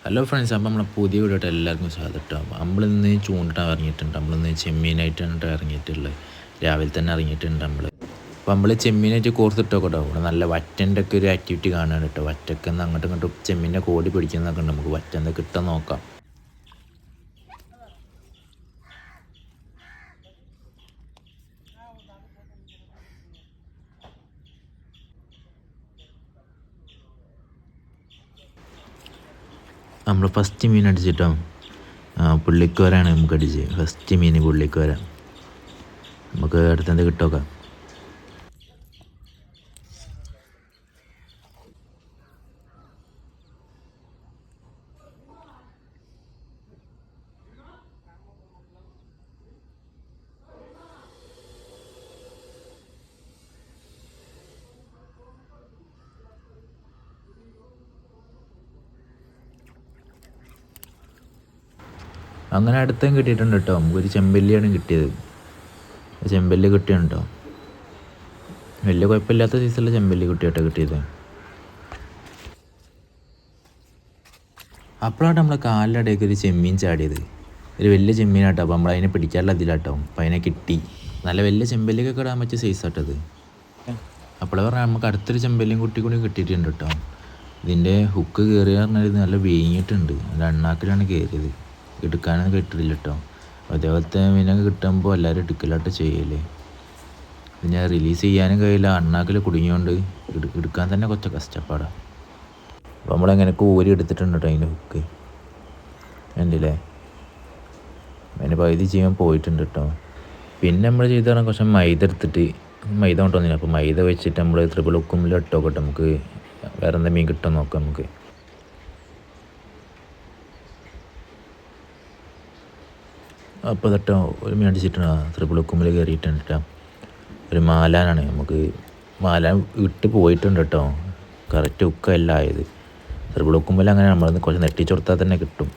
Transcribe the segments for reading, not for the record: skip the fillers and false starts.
Hello friends, അപ്പോൾ നമ്മളെ പുതിയ വീഡിയോട്ട് എല്ലാവർക്കും സ്വാഗതം കേട്ടോ. നമ്മളിന്ന് ചൂണ്ടിട്ടാണ് ഇറങ്ങിയിട്ടുണ്ട്. നമ്മളിന്ന് ചെമ്മീനായിട്ടാണ് ഇറങ്ങിയിട്ടുള്ളത്. രാവിലെ തന്നെ ഇറങ്ങിയിട്ടുണ്ട് നമ്മൾ. അപ്പോൾ നമ്മൾ ചെമ്മീനായിട്ട് കോർത്തിട്ടൊക്കെ കേട്ടോ. ഇവിടെ നല്ല വറ്റൻ്റെ ഒക്കെ ഒരു ആക്ടിവിറ്റി കാണാൻ കേട്ടോ. വറ്റൊക്കെ അങ്ങോട്ടും ഇങ്ങോട്ടും ചെമ്മീനെ കോടി പിടിക്കുന്നതൊക്കെ ഉണ്ട്. നമുക്ക് വറ്റ എന്താ കിട്ടാൻ നോക്കാം. നമ്മൾ ഫസ്റ്റ് മീൻ അടിച്ചിട്ടോ, പുള്ളിക്കോരാണ് നമുക്ക് അടിച്ച്. ഫസ്റ്റ് മീൻ പുള്ളിക്കോര. നമുക്ക് അടുത്തെന്ത് കിട്ടുമൊക്കെ. അങ്ങനെ അടുത്തും കിട്ടിയിട്ടുണ്ട് കേട്ടോ. നമുക്കൊരു ചെമ്പല്ലിയാണ് കിട്ടിയത്. ചെമ്പല്ലി കിട്ടിയാണ് കേട്ടോ. വലിയ കുഴപ്പമില്ലാത്ത സൈസുള്ള ചെമ്പല്ലി കുട്ടിയാട്ടോ കിട്ടിയത്. അപ്പോഴാണ് നമ്മളെ കാലിൻ്റെ ഇടയ്ക്ക് ഒരു ചെമ്മീൻ ചാടിയത്. ഒരു വലിയ ചെമ്മീനാട്ടോ. അപ്പോൾ നമ്മളതിനെ പിടിക്കാനുള്ള ഇതിലാട്ടോ. അപ്പോൾ അതിനെ കിട്ടി. നല്ല വലിയ ചെമ്പല്ലിക്കൊക്കെ ഇടാൻ പറ്റിയ സൈസാട്ടത്. അപ്പോഴേ പറഞ്ഞാൽ നമുക്ക് അടുത്തൊരു ചെമ്പല്ലിയും കുട്ടി കൂടി കിട്ടിയിട്ടുണ്ട് കേട്ടോ. ഇതിൻ്റെ ഹുക്ക് കയറിയ പറഞ്ഞാൽ ഇത് നല്ല വീങ്ങിയിട്ടുണ്ട്. നല്ല എണ്ണാക്കിലാണ് കയറിയത്. എടുക്കാനൊന്നും കിട്ടില്ല കേട്ടോ. അതേപോലത്തെ മീനൊക്കെ കിട്ടുമ്പോൾ എല്ലാവരും എടുക്കലായിട്ട് ചെയ്യല്ലേ. പിന്നെ റിലീസ് ചെയ്യാനും കഴിയില്ല. അണ്ണാക്കിൽ കുടുങ്ങിയോണ്ട് എടുക്കാൻ തന്നെ കുറച്ച് കഷ്ടപ്പാടാണ്. അപ്പോൾ നമ്മളെങ്ങനെ കോരി എടുത്തിട്ടുണ്ട് കേട്ടോ അതിൻ്റെ ഹുക്ക്. ഉണ്ടല്ലേ, അതിൻ്റെ പകുതി ചെയ്യാൻ പോയിട്ടുണ്ട് കേട്ടോ. പിന്നെ നമ്മൾ ചെയ്ത് പറഞ്ഞാൽ കുറച്ച് മൈദ എടുത്തിട്ട്, മൈദ കൊണ്ടുവന്നില്ല. അപ്പോൾ മൈദ വെച്ചിട്ട് നമ്മൾ ത്രിപിൾ ഹുക്കുമ്പിൽ ഇട്ടോക്കട്ടെ. നമുക്ക് വേറെ എന്താ മീൻ കിട്ടുമെന്ന് നോക്കാം. നമുക്ക് അപ്പോൾ തൊട്ടോ ഒരു മീൻ അടിച്ചിട്ടാണ് ത്രിപിൾ ഹുക്കുമ്പിൽ കയറിയിട്ടുണ്ട് കേട്ടോ. ഒരു മാലാനാണ്. നമുക്ക് മാലാൻ ഇട്ട് പോയിട്ടുണ്ട് കേട്ടോ. കറക്റ്റ് ഹുക്കല്ല ആയത്. ത്രിപിൾ ഹുക്കുമ്പിൽ അങ്ങനെ നമ്മളൊന്ന് കുറച്ച് നെട്ടിച്ച് കൊടുത്താൽ തന്നെ കിട്ടും.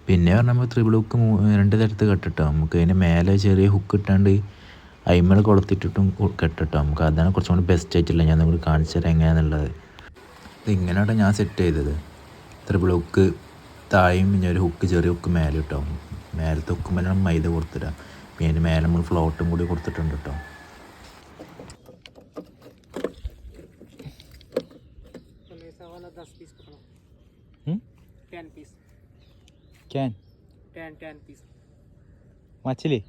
പിന്നെ പറഞ്ഞാൽ നമ്മൾ ത്രിപിൾ ഹുക്ക് 2 തരത്ത് കെട്ടിട്ടോ. നമുക്ക് അതിൻ്റെ മേലെ ചെറിയ ഹുക്ക് ഇട്ടാണ്ട് അയിമേൽ കൊളുത്തിട്ടിട്ടും കെട്ടിട്ടോ. നമുക്ക് അതാണ് കുറച്ചും കൂടി ബെസ്റ്റ് ആയിട്ടില്ല. ഞാൻ നിങ്ങൾക്ക് കാണിച്ചു തരാം എങ്ങനെയാണെന്നുള്ളത്. ഇതിങ്ങനെയാട്ടോ ഞാൻ സെറ്റ് ചെയ്തത്. ത്രിപിൾ ഹുക്ക് താഴെയും പിന്നെ ഒരു ഹുക്ക് ചെറിയ ഹുക്ക് മേലെ ഇട്ടോ. മേലത്തെ ഹുക്ക് മേലെ മൈദ കൊടുത്തിടാം. പിന്നെ അതിൻ്റെ മേലെ നമ്മൾ ഫ്ലോട്ടും കൂടി കൊടുത്തിട്ടുണ്ട് കേട്ടോ. मछली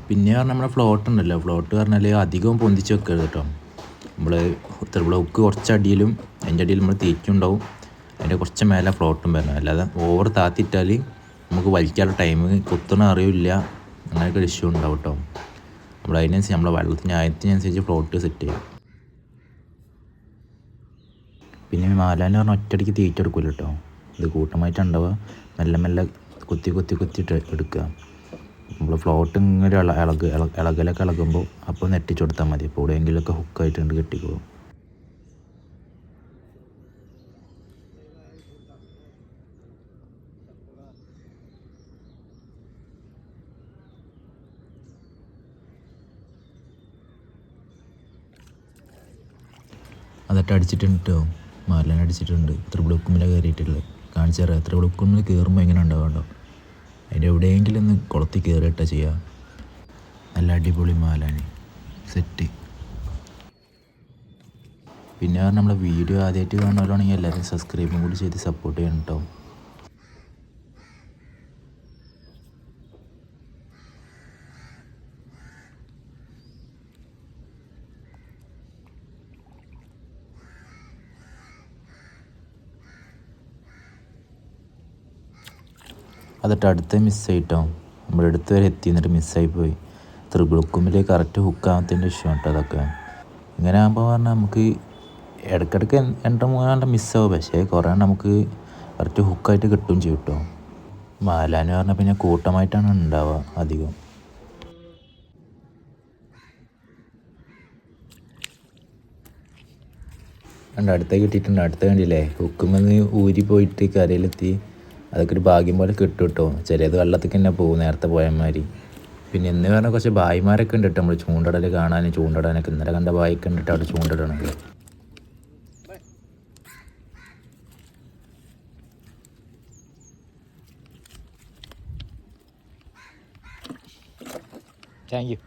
പിന്നെ പറഞ്ഞാൽ നമ്മുടെ ഫ്ലോട്ട് ഉണ്ടല്ലോ. ഫ്ലോട്ട് പറഞ്ഞാൽ അധികം പൊന്തിച്ച് വെക്കരുത് കേട്ടോ. നമ്മൾ ത്രിപിൾ ഹുക്ക് കുറച്ച് അടിയിലും അതിൻ്റെ അടിയിൽ നമ്മൾ തീറ്റുണ്ടാവും. അതിൻ്റെ കുറച്ച് മേലെ ഫ്ലോട്ടും വരണം. അല്ലാതെ ഓവർ താത്തിട്ടാൽ നമുക്ക് വലിക്കാനുള്ള ടൈം കുത്തണ അറിയില്ല. അങ്ങനെയൊക്കെ ഒരു ഇഷ്യൂ ഉണ്ടാവും കേട്ടോ. നമ്മളതിനനുസരിച്ച് നമ്മളെ വെള്ളത്തിൻ്റെ ആയത്തിനനുസരിച്ച് ഫ്ലോട്ട് സെറ്റ് ചെയ്യും. പിന്നെ മാലാന്ന് പറഞ്ഞാൽ ഒറ്റയടിക്ക് തീറ്റ എടുക്കില്ല കേട്ടോ. ഇത് കൂട്ടമായിട്ടുണ്ടാവുക. മെല്ലെ മെല്ലെ കുത്തിയിട്ട് എടുക്കുക. നമ്മൾ ഫ്ലോട്ട് ഇങ്ങനെ ഇളകലൊക്കെ ഇളകുമ്പോൾ അപ്പോൾ നെട്ടിച്ച് കൊടുത്താൽ മതി. അപ്പോൾ എവിടെയെങ്കിലുമൊക്കെ ഹുക്കായിട്ടുണ്ട് കെട്ടിക്കോളും. അതൊക്കെ അടിച്ചിട്ടുണ്ട് കേട്ടോ. മാലാൻ അടിച്ചിട്ടുണ്ട്. ത്രിപിൾ ഹുക്കുമ്പിൽ കയറിയിട്ടുള്ളത് കാണിച്ചു തരാം. ത്രിപിൾ ഹുക്കുമ്പിൽ കയറുമ്പോൾ എങ്ങനെ ഉണ്ടാവുമോ. അതിൻ്റെ എവിടെയെങ്കിലും ഒന്ന് കുളത്തിൽ കയറിയിട്ടാ ചെയ്യുക. നല്ല അടിപൊളി മാലാൻ സെറ്റ്. പിന്നെ പറഞ്ഞാൽ നമ്മളെ വീഡിയോ ആദ്യമായിട്ട് കാണുന്നവരാണെങ്കിൽ എല്ലാവരും സബ്സ്ക്രൈബും കൂടി ചെയ്ത് സപ്പോർട്ട് ചെയ്യണം കേട്ടോ. അതിട്ട് അടുത്ത് മിസ്സായിട്ടോ. നമ്മുടെ അടുത്ത് വരെ എത്തി, എന്നിട്ട് മിസ്സായിപ്പോയി. ത്രിപിൾ ഹുക്കുമ്പിൽ കറക്റ്റ് ഹുക്കാകത്തിൻ്റെ ഇഷ്യൂ കേട്ടോ അതൊക്കെ. ഇങ്ങനെ ആകുമ്പോൾ പറഞ്ഞാൽ നമുക്ക് ഇടയ്ക്കിടയ്ക്ക് 2-3 മിസ്സാവും. പക്ഷേ കുറേ നമുക്ക് കറക്റ്റ് ഹുക്കായിട്ട് കിട്ടുകയും ചെയ്യും കേട്ടോ. മാലാന്ന് പറഞ്ഞാൽ പിന്നെ കൂട്ടമായിട്ടാണ് ഉണ്ടാവുക അധികം. അടുത്ത കിട്ടിയിട്ടുണ്ട്. അടുത്ത കണ്ടില്ലേ ഹുക്കുമെന്ന് ഊരി പോയിട്ട് കരയിലെത്തി. അതൊക്കെ ഒരു ഭാഗ്യം പോലെ കിട്ടും കേട്ടോ. ചിലത് വെള്ളത്തേക്ക് തന്നെ പോകും നേരത്തെ പോയമാതിരി. പിന്നെ എന്ന് പറഞ്ഞാൽ കുറച്ച് ബായിമാരൊക്കെ ഉണ്ട് കേട്ടോ നമ്മൾ ചൂണ്ടടൽ കാണാൻ ചൂണ്ടിടാനൊക്കെ. ഇന്നലെ കണ്ട ബായിക്ക് ഉണ്ടിട്ട് അവിടെ ചൂണ്ടിടണത്. Thank you.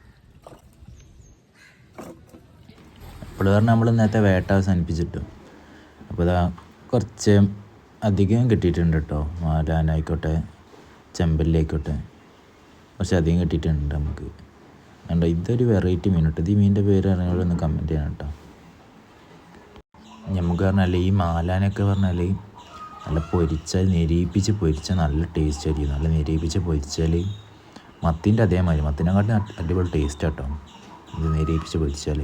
അപ്പോൾ പറഞ്ഞാൽ നമ്മൾ നേരത്തെ വേട്ട അവസാനിപ്പിച്ചിട്ടു. അപ്പോൾ ഇതാ കുറച്ച് അധികം കിട്ടിയിട്ടുണ്ട് കേട്ടോ. മാലാനായിക്കോട്ടെ ചെമ്പല്ലിയായിക്കോട്ടെ കുറച്ച് അധികം കിട്ടിയിട്ടുണ്ട് നമുക്ക്. കണ്ടോ ഇതൊരു വെറൈറ്റി മീൻ കേട്ടോ. ഇത് ഈ മീനിൻ്റെ പേര് അറിയാനുള്ള ഒന്ന് കമൻറ്റ് ചെയ്യണം കേട്ടോ. നമുക്ക് പറഞ്ഞാൽ ഈ മാലാനൊക്കെ പറഞ്ഞാൽ നല്ല പൊരിച്ചാൽ നെരിയിപ്പിച്ച് പൊരിച്ചാൽ നല്ല ടേസ്റ്റ് ആയിരിക്കും. നല്ല നെരിയിപ്പിച്ച് പൊരിച്ചാൽ മത്തിൻ്റെ അതേമാതിരി മത്തിനെക്കാട്ടും അടിപൊളി ടേസ്റ്റ് കേട്ടോ ഇത് നെരിയിപ്പിച്ച് പൊരിച്ചാൽ.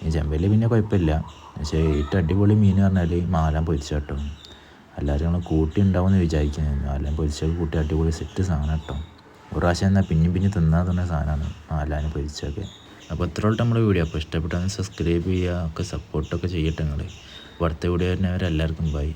ഈ ചെമ്പല്ലി പിന്നെ കുഴപ്പമില്ല. പക്ഷേ ഏറ്റവും അടിപൊളി മീൻ പറഞ്ഞാൽ മാലാൻ പൊരിച്ച കേട്ടോ. എല്ലാവരും നമ്മൾ കൂട്ടി ഉണ്ടാവുമെന്ന് വിചാരിക്കുന്നത്. മാലാൻ പൊരിച്ചാൽ കൂട്ടി അടിപൊളി സെറ്റ് സാധനം കേട്ടോ. ഒരു പ്രാവശ്യം എന്നാൽ പിന്നെ തിന്നാൻ തന്നെ സാധനമാണ് മാലാൻ പൊരിച്ചൊക്കെ. അപ്പോൾ ഇത്രയോട്ട് നമ്മുടെ വീഡിയോ. അപ്പോൾ ഇഷ്ടപ്പെട്ടാൽ സബ്സ്ക്രൈബ് ചെയ്യുക ഒക്കെ സപ്പോർട്ടൊക്കെ ചെയ്യട്ടെ നിങ്ങൾ. അപ്പോൾ അടുത്ത വീഡിയോ വരുന്നവരെല്ലാവർക്കും ബൈ.